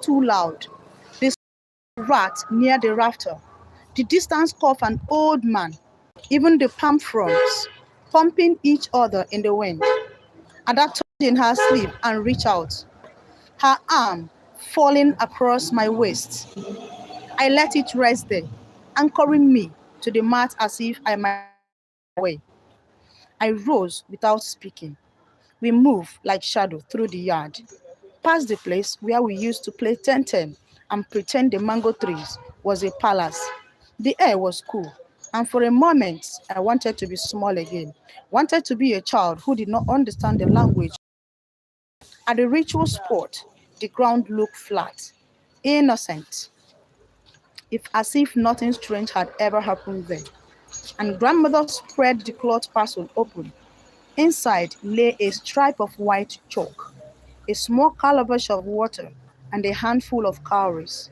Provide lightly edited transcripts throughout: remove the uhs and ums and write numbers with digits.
too loud. The rat near the rafter, the distant cough an old man, even the palm fronds, pumping each other in the wind. Ada turned in her sleep and reached out, her arm falling across my waist. I let it rest there, anchoring me to the mat as if I might away. I rose without speaking. We moved like shadow through the yard, past the place where we used to play 10-10 and pretend the mango trees was a palace. The air was cool, and for a moment I wanted to be small again, wanted to be a child who did not understand the language. At the ritual spot, the ground looked flat, innocent, if as if nothing strange had ever happened there. And grandmother spread the cloth parcel open. Inside lay a stripe of white chalk, a small calabash of water, and a handful of cowries.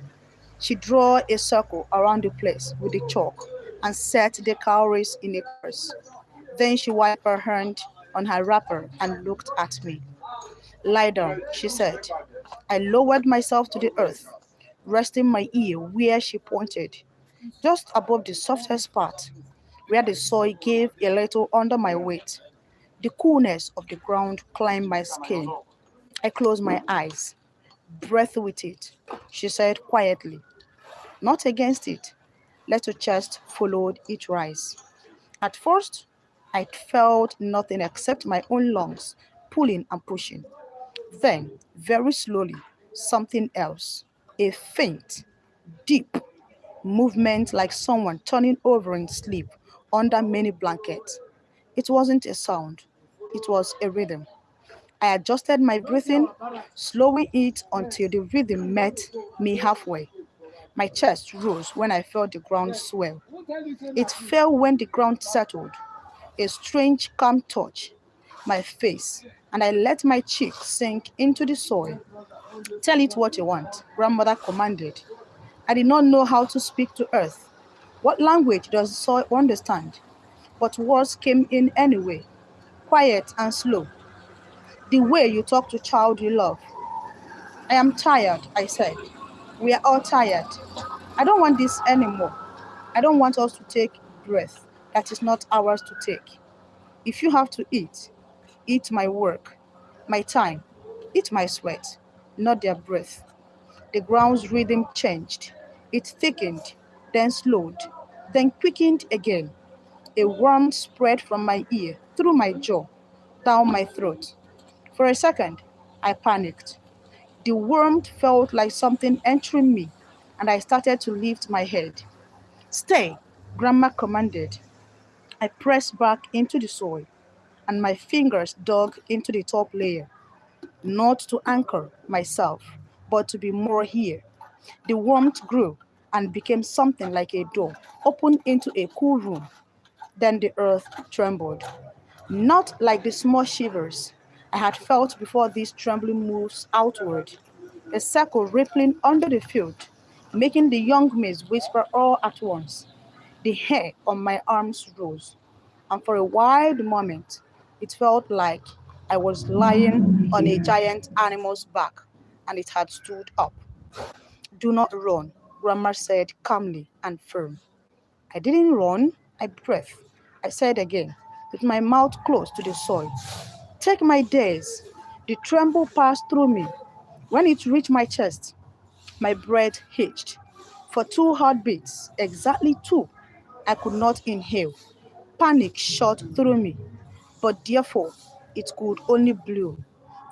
She drew a circle around the place with the chalk and set the cowries in a cross. Then she wiped her hand on her wrapper and looked at me. Lie down, she said. I lowered myself to the earth, resting my ear where she pointed, just above the softest part, where the soil gave a little under my weight. The coolness of the ground climbed my skin. I closed my eyes. Breathe with it, she said quietly. Not against it. Let your chest followed it rise. At first, I felt nothing except my own lungs pulling and pushing. Then, very slowly, something else. A faint, deep movement like someone turning over in sleep under many blankets. It wasn't a sound, it was a rhythm. I adjusted my breathing, slowing it until the rhythm met me halfway. My chest rose when I felt the ground swell. It fell when the ground settled, a strange calm touch my face, and I let my cheek sink into the soil. Tell it what you want, grandmother commanded. I did not know how to speak to earth. What language does the soil understand? But words came in anyway, quiet and slow, the way you talk to child you love. I am tired, I said. We are all tired. I don't want this anymore. I don't want us to take breath that is not ours to take. If you have to eat, eat my work, my time, eat my sweat, not their breath. The ground's rhythm changed. It thickened, then slowed, then quickened again. A warmth spread from my ear, through my jaw, down my throat. For a second, I panicked. The warmth felt like something entering me, and I started to lift my head. Stay, Grandma commanded. I pressed back into the soil, and my fingers dug into the top layer, not to anchor myself, but to be more here. The warmth grew and became something like a door, opened into a cool room. Then the earth trembled, not like the small shivers I had felt before these trembling moves outward, a circle rippling under the field, making the young maize whisper all at once. The hair on my arms rose, and for a wild moment it felt like I was lying on a giant animal's back and it had stood up. Do not run, Grandma said calmly and firm. I didn't run, I breathed. I said again, with my mouth close to the soil. Take my days. The tremble passed through me. When it reached my chest, my breath hitched. For two heartbeats, exactly two, I could not inhale. Panic shot through me, but therefore it could only blow.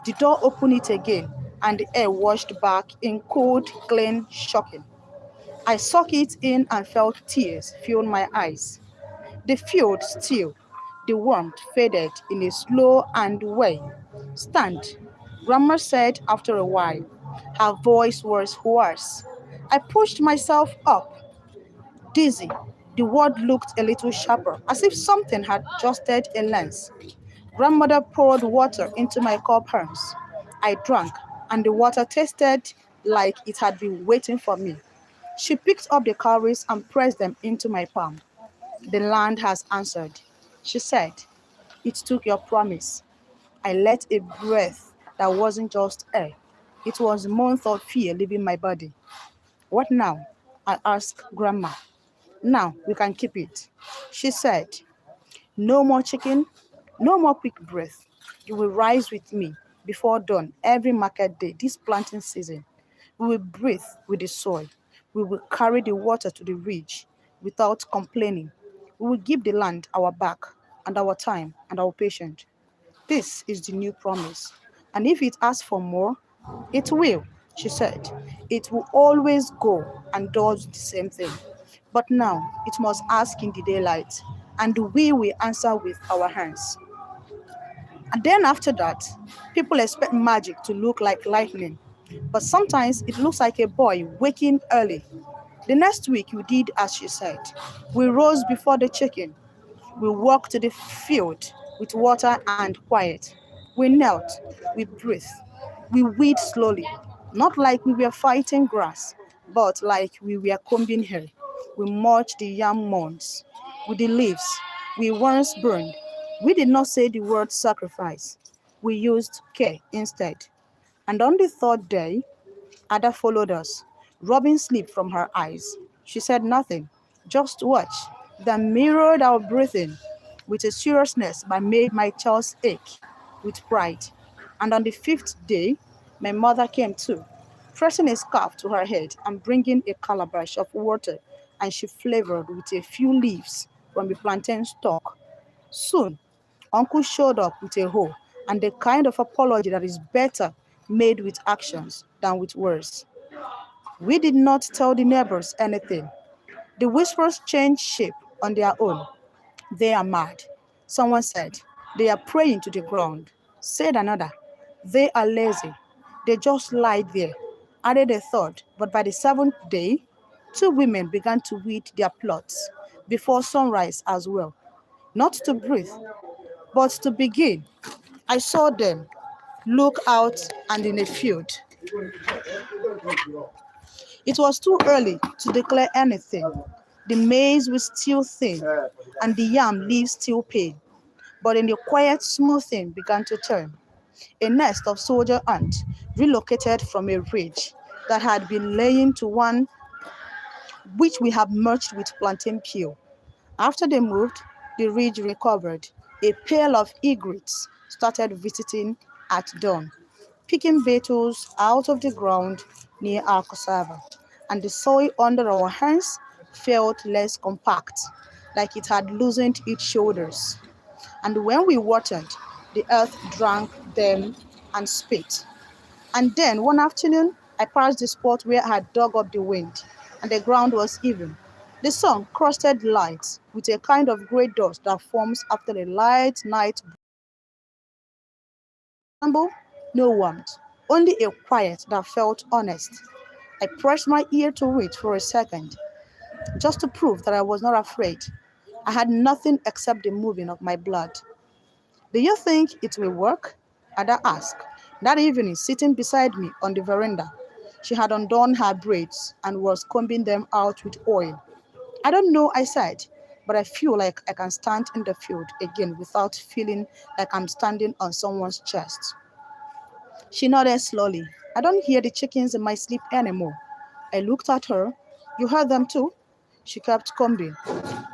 The door opened it again, and the air washed back in cold, clean, shocking. I sucked it in and felt tears fill my eyes. The field still, the warmth faded in a slow and way. Stand, Grandma said after a while. Her voice was hoarse. I pushed myself up, dizzy. The word looked a little sharper, as if something had adjusted a lens. Grandmother poured water into my cup hands. I drank, and the water tasted like it had been waiting for me. She picked up the cowries and pressed them into my palm. The land has answered, she said. It took your promise. I let a breath that wasn't just air. It was a month of fear leaving my body. What now? I asked Grandma. Now we can keep it. She said, no more chicken, no more quick breath. You will rise with me before dawn every market day this planting season. We will breathe with the soil. We will carry the water to the ridge without complaining. We will give the land our back and our time and our patience. This is the new promise. And if it asks for more, it will, she said. It will always go and does the same thing. But now it must ask in the daylight, and we will answer with our hands. And then after that, people expect magic to look like lightning. But sometimes it looks like a boy waking early. The next week, we did as she said. We rose before the chicken. We walked to the field with water and quiet. We knelt, we breathed, we weed slowly, not like we were fighting grass, but like we were combing hair. We mulched the yam mounds with the leaves we once burned. We did not say the word sacrifice. We used care instead. And on the third day, Ada followed us, rubbing sleep from her eyes. She said nothing, just watch. Then mirrored our breathing with a seriousness that made my chest ache with pride. And on the fifth day, my mother came too, pressing a scarf to her head and bringing a calabash of water, and she flavored with a few leaves from the plantain stalk. Soon, Uncle showed up with a hoe and the kind of apology that is better made with actions than with words. We did not tell the neighbors anything. The whispers changed shape on their own. They are mad. Someone said, they are praying to the ground. Said another, they are lazy. They just lie there. Added a third, but by the seventh day, two women began to weed their plots before sunrise as well. Not to breathe, but to begin. I saw them look out and in a field. It was too early to declare anything. The maize was still thin, and the yam leaves still pale. But in the quiet, smoothing began to turn. A nest of soldier ants relocated from a ridge that had been laying to one which we have merged with plantain peel. After they moved, the ridge recovered. A pair of egrets started visiting at dawn, picking beetles out of the ground near our cassava, and the soil under our hands felt less compact, like it had loosened its shoulders. And when we watered, the earth drank them and spit. And then one afternoon, I passed the spot where I had dug up the wind, and the ground was even. The sun crusted light with a kind of grey dust that forms after a light night. Tremble, no warmth, only a quiet that felt honest. I pressed my ear to it for a second, just to prove that I was not afraid. I had nothing except the moving of my blood. Do you think it will work? Ada asked. That evening, sitting beside me on the veranda, she had undone her braids and was combing them out with oil. I don't know, I said, but I feel like I can stand in the field again without feeling like I'm standing on someone's chest. She nodded slowly. I don't hear the chickens in my sleep anymore. I looked at her. You heard them too? She kept combing.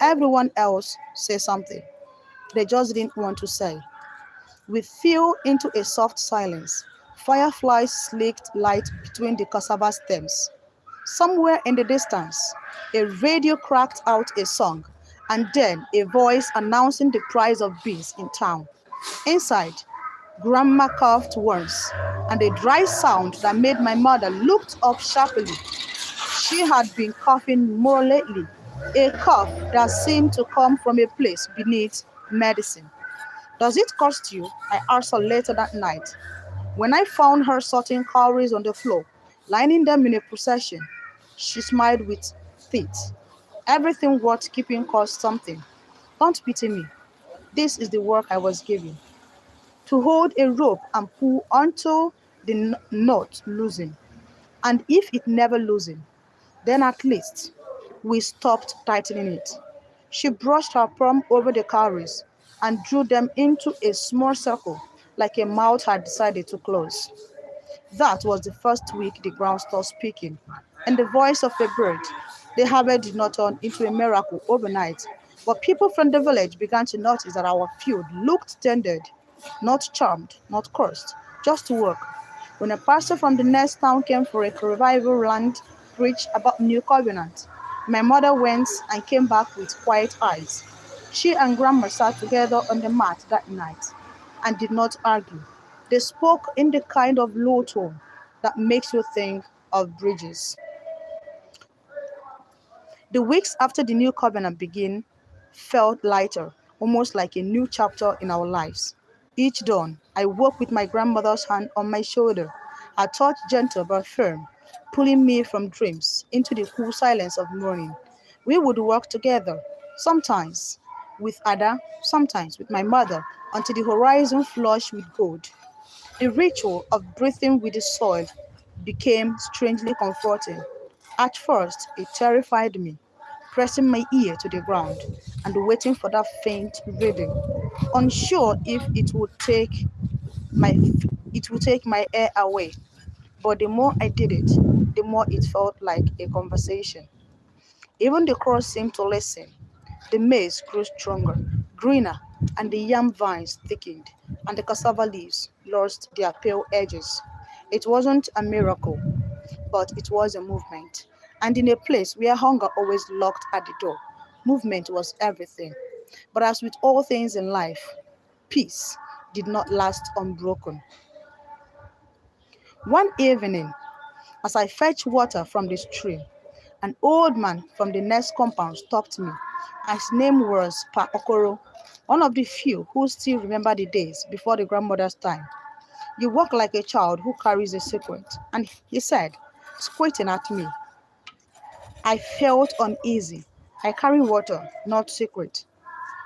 Everyone else said something. They just didn't want to say. We fell into a soft silence. Fireflies slicked light between the cassava stems. Somewhere in the distance, a radio cracked out a song, and then a voice announcing the price of beans in town. Inside, Grandma coughed once, and a dry sound that made my mother look up sharply. She had been coughing more lately, a cough that seemed to come from a place beneath medicine. Does it cost you? I asked her later that night. When I found her sorting cowries on the floor, lining them in a procession, she smiled with teeth. Everything worth keeping costs something. Don't pity me. This is the work I was given. To hold a rope and pull until the knot loosen. And if it never loosened, then at least we stopped tightening it. She brushed her palm over the cowries and drew them into a small circle like a mouth had decided to close. That was the first week the ground stopped speaking. In the voice of a bird, the harvest did not turn into a miracle overnight, but people from the village began to notice that our field looked tended, not charmed, not cursed, just to work. When a pastor from the next town came for a revival land preach about new covenant, my mother went and came back with quiet eyes. She and grandma sat together on the mat that night and did not argue. They spoke in the kind of low tone that makes you think of bridges. The weeks after the new covenant began felt lighter, almost like a new chapter in our lives. Each dawn, I woke with my grandmother's hand on my shoulder, her touch gentle but firm, pulling me from dreams into the cool silence of morning. We would work together, sometimes with Ada, sometimes with my mother, until the horizon flushed with gold. The ritual of breathing with the soil became strangely comforting. At first, it terrified me, pressing my ear to the ground and waiting for that faint rhythm, unsure if my it would take my air away. But the more I did it, the more it felt like a conversation. Even the crows seemed to listen. The maize grew stronger, greener, and the yam vines thickened, and the cassava leaves lost their pale edges. It wasn't a miracle, but it was a movement. And in a place where hunger always locked at the door, movement was everything. But as with all things in life, peace did not last unbroken. One evening, as I fetched water from the stream, an old man from the next compound stopped me. His name was Pa Okoro, one of the few who still remember the days before the grandmother's time. You walk like a child who carries a secret, and he said, squinting at me. I felt uneasy. I carry water, not secret.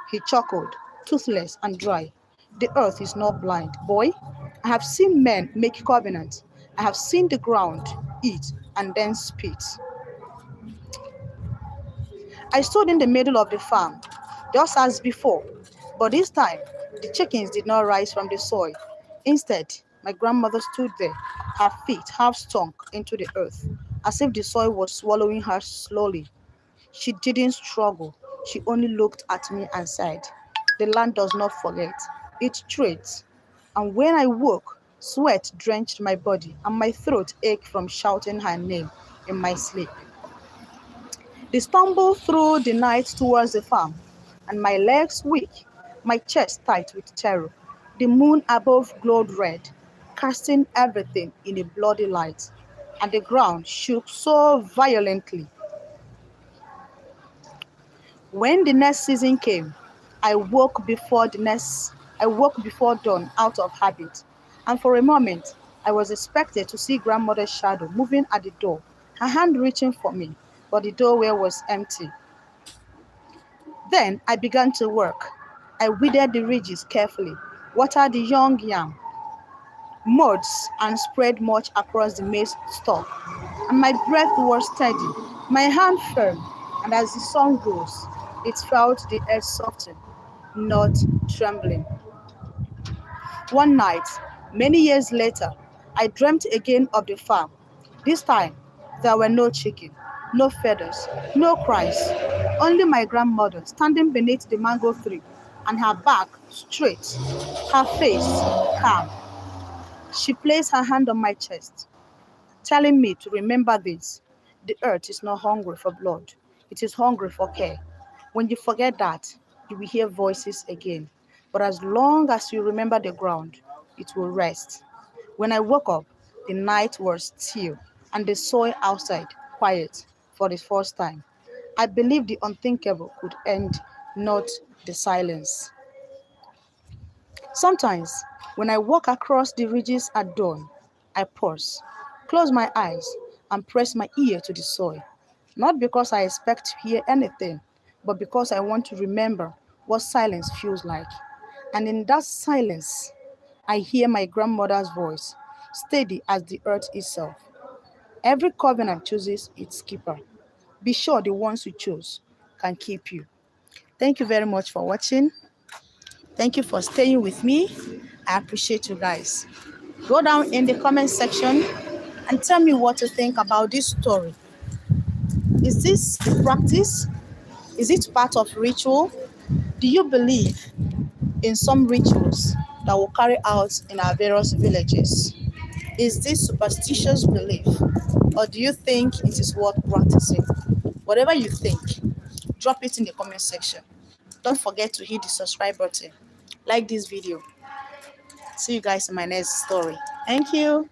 He chuckled, toothless and dry. The earth is not blind, boy. I have seen men make covenants. I have seen the ground eat and then spit. I stood in the middle of the farm, just as before, but this time the chickens did not rise from the soil. Instead, my grandmother stood there, her feet half sunk into the earth, as if the soil was swallowing her slowly. She didn't struggle, she only looked at me and said, the land does not forget, it treats. And when I woke, sweat drenched my body and my throat ached from shouting her name in my sleep. They stumbled through the night towards the farm, and my legs weak, my chest tight with terror. The moon above glowed red, casting everything in a bloody light, and the ground shook so violently. When the next season came, I woke before dawn out of habit, and for a moment I was expected to see grandmother's shadow moving at the door, her hand reaching for me, but the doorway was empty. Then I began to work. I weeded the ridges carefully, watered the young yam, mods, and spread mulch across the maize stalk. And my breath was steady, my hand firm, and as the sun rose, it felt the earth soften, not trembling. One night, many years later, I dreamt again of the farm. This time, there were no chicken, no feathers, no cries, only my grandmother standing beneath the mango tree, and her back straight, her face calm. She placed her hand on my chest, telling me to remember this. The earth is not hungry for blood, it is hungry for care. When you forget that, you will hear voices again. But as long as you remember the ground, it will rest. When I woke up, the night was still and the soil outside quiet for the first time. I believed the unthinkable could end, not the silence. Sometimes, when I walk across the ridges at dawn, I pause, close my eyes, and press my ear to the soil. Not because I expect to hear anything, but because I want to remember what silence feels like. And in that silence, I hear my grandmother's voice, steady as the earth itself. Every covenant chooses its keeper. Be sure the ones you choose can keep you. Thank you very much for watching. Thank you for staying with me. I appreciate you guys. Go down in the comment section and tell me what you think about this story. Is this a practice? Is it part of ritual? Do you believe in some rituals that will carry out in our various villages? Is this superstitious belief, or do you think it is worth practicing? Whatever you think, drop it in the comment section. Don't forget to hit the subscribe button. Like this video. See you guys in my next story. Thank you.